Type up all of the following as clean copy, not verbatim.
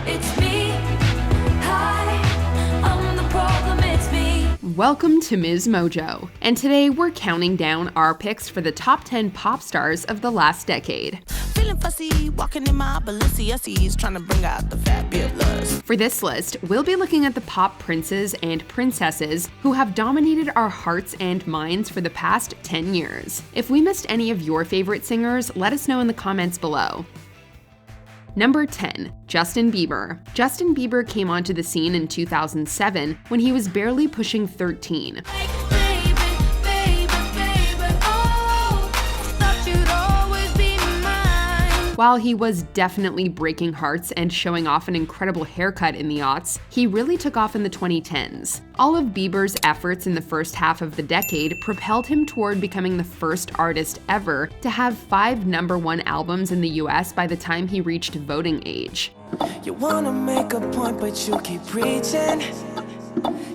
It's me. Hi, I'm the problem, it's me. Welcome to MsMojo, and today we're counting down our picks for the top 10 pop stars of the last decade. Feeling fussy, walking in my Balenciennes, trying to bring out the fabulous. For this list, we'll be looking at the pop princes and princesses who have dominated our hearts and minds for the past 10 years. If we missed any of your favorite singers, let us know in the comments below. Number 10. Justin Bieber. Justin Bieber came onto the scene in 2007 when he was barely pushing 13. While he was definitely breaking hearts and showing off an incredible haircut in the aughts, he really took off in the 2010s. All of Bieber's efforts in the first half of the decade propelled him toward becoming the first artist ever to have 5 #1 albums in the US by the time he reached voting age. You wanna make a point, but you keep preaching.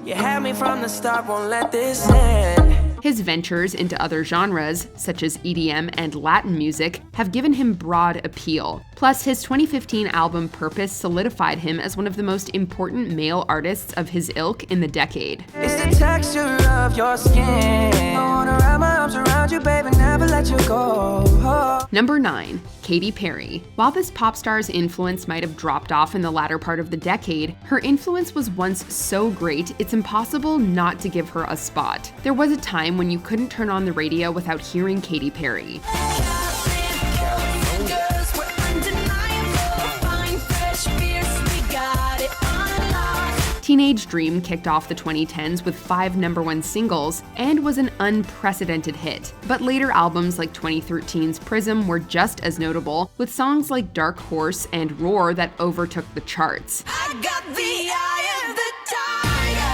You had me from the start, won't let this end. His ventures into other genres, such as EDM and Latin music, have given him broad appeal. Plus, his 2015 album Purpose solidified him as one of the most important male artists of his ilk in the decade. It's the texture of your skin. I wanna wrap my arms around you, baby, never let you go. Number 9. Katy Perry. While this pop star's influence might have dropped off in the latter part of the decade, her influence was once so great it's impossible not to give her a spot. There was a time when you couldn't turn on the radio without hearing Katy Perry. Teenage Dream kicked off the 2010s with 5 #1 singles and was an unprecedented hit. But later albums like 2013's Prism were just as notable, with songs like Dark Horse and Roar that overtook the charts. I got the eye of the tiger,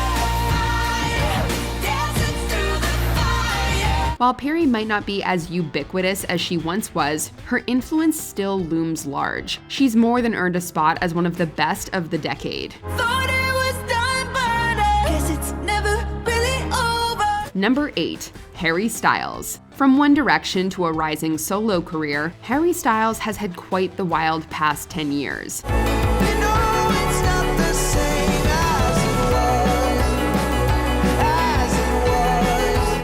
dancing through the fire. While Perry might not be as ubiquitous as she once was, her influence still looms large. She's more than earned a spot as one of the best of the decade. Thought it was done, but I guess it's never really over. Number 8. Harry Styles. From One Direction to a rising solo career, Harry Styles has had quite the wild past 10 years. You know it's not the same as it was.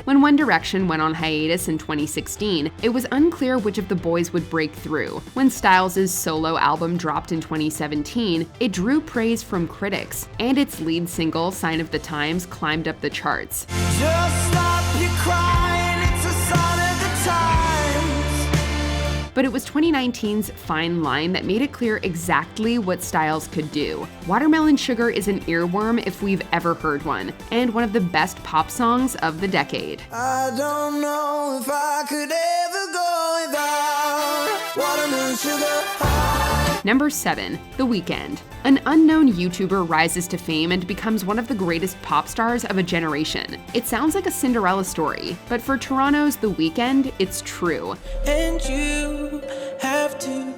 When One Direction went on hiatus in 2016, it was unclear which of the boys would break through. When Styles' solo album dropped in 2017, it drew praise from critics, and its lead single, Sign of the Times, climbed up the charts. Just stop your crying, it's a sign of the times. But it was 2019's Fine Line that made it clear exactly what Styles could do. Watermelon Sugar is an earworm if we've ever heard one, and one of the best pop songs of the decade. I don't know if I could ever go without watermelon sugar. Number 7. The Weeknd. An unknown YouTuber rises to fame and becomes one of the greatest pop stars of a generation. It sounds like a Cinderella story, but for Toronto's The Weeknd, it's true. And you have to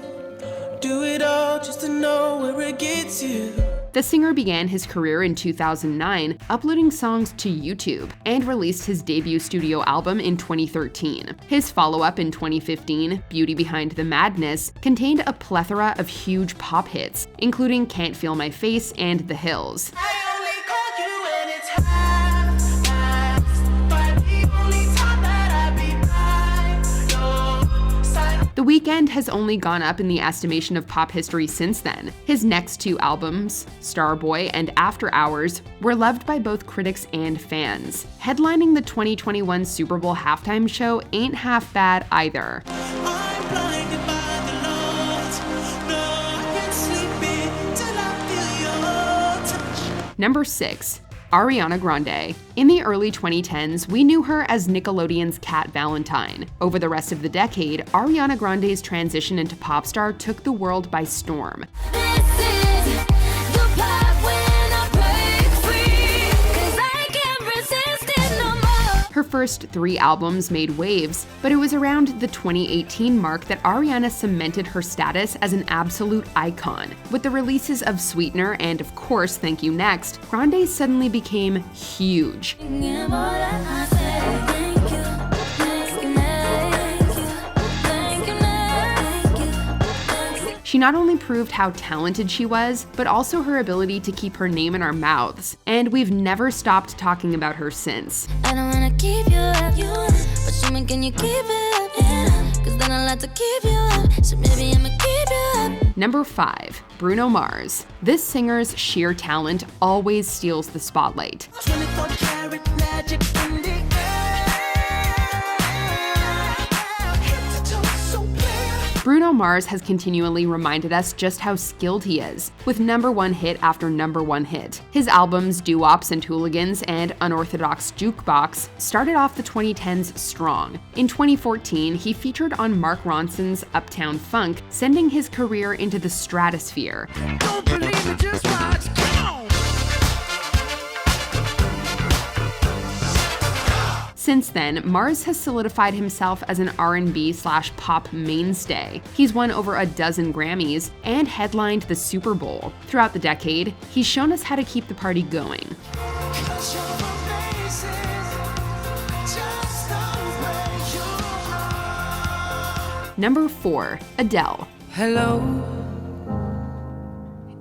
do it all just to know where it gets you. The singer began his career in 2009, uploading songs to YouTube, and released his debut studio album in 2013. His follow-up in 2015, Beauty Behind the Madness, contained a plethora of huge pop hits, including Can't Feel My Face and The Hills. I only call you when it's half-past, but the only time that I be by your side. The Weeknd has only gone up in the estimation of pop history since then. His next 2 albums, Starboy and After Hours, were loved by both critics and fans. Headlining the 2021 Super Bowl halftime show ain't half bad either. I'm blinded by the lights. No, I can't sleep till I feel your touch. Number 6. Ariana Grande. In the early 2010s, we knew her as Nickelodeon's Cat Valentine. Over the rest of the decade, Ariana Grande's transition into pop star took the world by storm. This is the part when I break free, 'cause I can't resist it no more. Her first 3 albums made waves, but it was around the 2018 mark that Ariana cemented her status as an absolute icon. With the releases of Sweetener and, of course, Thank You Next, Grande suddenly became huge. She not only proved how talented she was, but also her ability to keep her name in our mouths, and we've never stopped talking about her since. I don't wanna keep you up, but show me, can you keep it up? Yeah, cause then I like to keep you up, so maybe I'ma keep you up. Number 5. Bruno Mars. This singer's sheer talent always steals the spotlight. 24 karat magic in the air. Head to toe so clear. Bruno Mars has continually reminded us just how skilled he is, with #1 hit after #1 hit. His albums Doo-Wops and Hooligans and Unorthodox Jukebox started off the 2010s strong. In 2014, he featured on Mark Ronson's Uptown Funk, sending his career into the stratosphere. Don't believe me, just watch. Come on. Since then, Mars has solidified himself as an R&B/pop mainstay. He's won over a dozen Grammys and headlined the Super Bowl. Throughout the decade, he's shown us how to keep the party going. Cause you're amazing. Just the way you are. Number 4. Adele. Hello,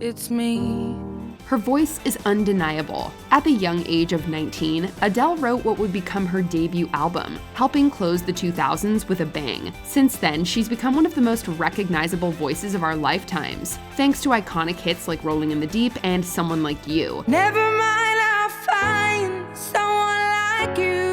it's me. Her voice is undeniable. At the young age of 19, Adele wrote what would become her debut album, helping close the 2000s with a bang. Since then, she's become one of the most recognizable voices of our lifetimes, thanks to iconic hits like Rolling in the Deep and Someone Like You. Never mind, I'll find someone like you.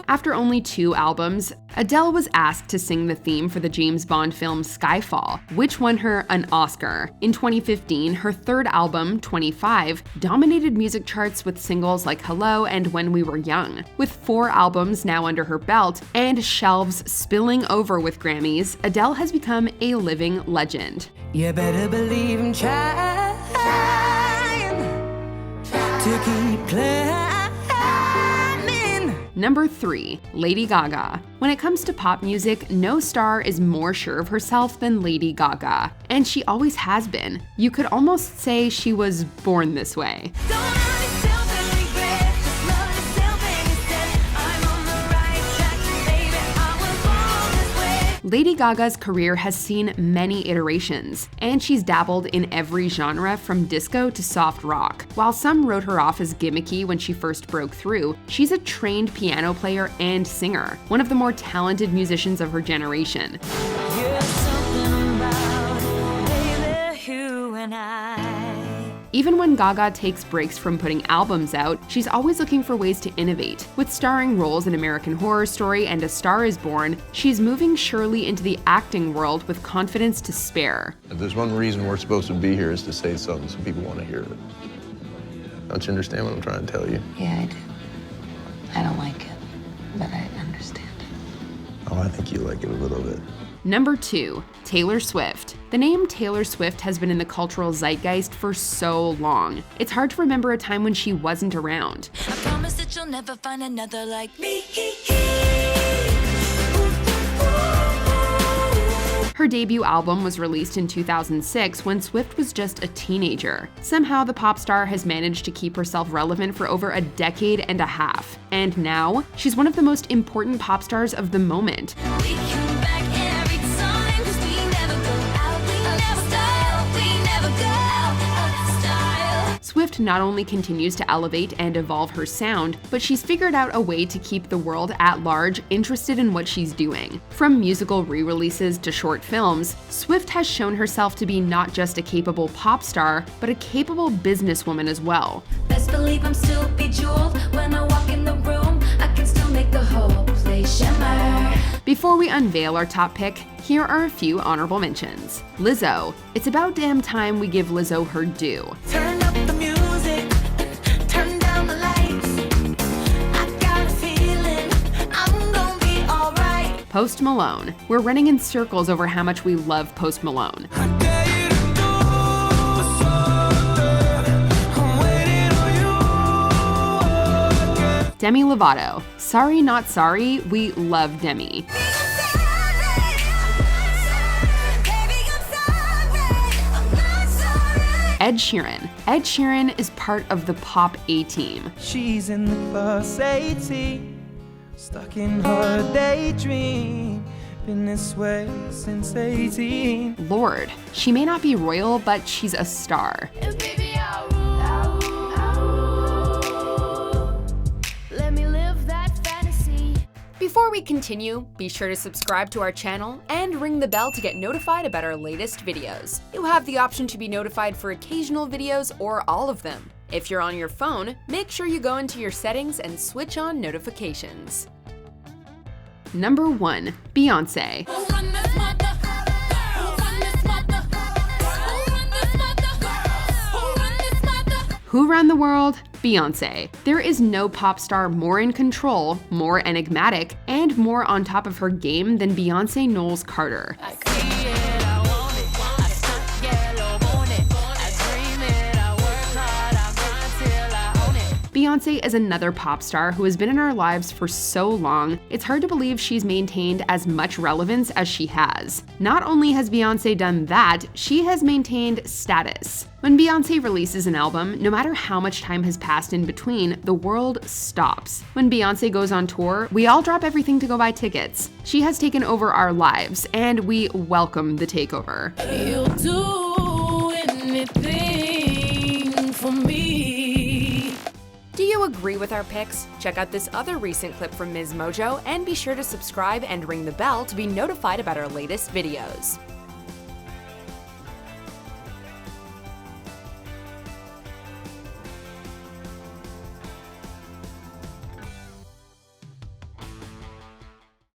After only 2 albums, Adele was asked to sing the theme for the James Bond film Skyfall, which won her an Oscar. In 2015, her third album, 25, dominated music charts with singles like Hello and When We Were Young. With 4 albums now under her belt and shelves spilling over with Grammys, Adele has become a living legend. You better believe I'm trying to keep climbing. Number 3. Lady Gaga. When it comes to pop music, no star is more sure of herself than Lady Gaga. And she always has been. You could almost say she was born this way. Don't hurt yourself and regret, just love yourself and instead I'm on the right track, baby, I was born this way. Lady Gaga's career has seen many iterations, and she's dabbled in every genre from disco to soft rock. While some wrote her off as gimmicky when she first broke through, she's a trained piano player and singer, one of the more talented musicians of her generation. You're something about, baby, you and I. Even when Gaga takes breaks from putting albums out, she's always looking for ways to innovate. With starring roles in American Horror Story and A Star Is Born, she's moving surely into the acting world with confidence to spare. If there's one reason we're supposed to be here is to say something so people want to hear it. Don't you understand what I'm trying to tell you? Yeah, I do. I don't like it, but I understand. Oh, I think you like it a little bit. Number 2. Taylor Swift. The name Taylor Swift has been in the cultural zeitgeist for so long. It's hard to remember a time when she wasn't around. I promise that you'll never find another like me. Her debut album was released in 2006 when Swift was just a teenager. Somehow, the pop star has managed to keep herself relevant for over a decade and a half. And now, she's one of the most important pop stars of the moment. We come back every time 'cause we never go out, we never style, we never go out of style. Swift not only continues to elevate and evolve her sound, but she's figured out a way to keep the world at large interested in what she's doing. From musical re-releases to short films, Swift has shown herself to be not just a capable pop star, but a capable businesswoman as well. Best believe I'm still bejeweled when I walk in the room. I can still make the whole place shimmer. Before we unveil our top pick, here are a few honorable mentions. Lizzo. It's about damn time we give Lizzo her due. Turn up the music, turn down the lights. I got a feeling I'm gonna be alright. Post Malone. We're running in circles over how much we love Post Malone. I dare you to do something. I'm waiting on you again. Demi Lovato. Sorry Not Sorry, we love Demi. Ed Sheeran. Ed Sheeran is part of the pop A-team. She's in the plus 18, stuck in her daydream. been this way since 18. Lord, she may not be royal, but she's a star. And baby, I'll rule. Let me live that fantasy. Before we continue, be sure to subscribe to our channel and ring the bell to get notified about our latest videos. You have the option to be notified for occasional videos or all of them. If you're on your phone, make sure you go into your settings and switch on notifications. Number 1. Beyoncé. Who run this mother? Who run this mother? Who run this mother? Who run this mother? Who ran the world? Beyoncé. There is no pop star more in control, more enigmatic, and more on top of her game than Beyoncé Knowles Carter. I see it, I want it. I stunt yellow, want it. I dream it, I work hard, I grind till I own it. Beyoncé is another pop star who has been in our lives for so long, it's hard to believe she's maintained as much relevance as she has. Not only has Beyoncé done that, she has maintained status. When Beyoncé releases an album, no matter how much time has passed in between, the world stops. When Beyoncé goes on tour, we all drop everything to go buy tickets. She has taken over our lives, and we welcome the takeover. You'll do anything for me. Do you agree with our picks? Check out this other recent clip from MsMojo and be sure to subscribe and ring the bell to be notified about our latest videos.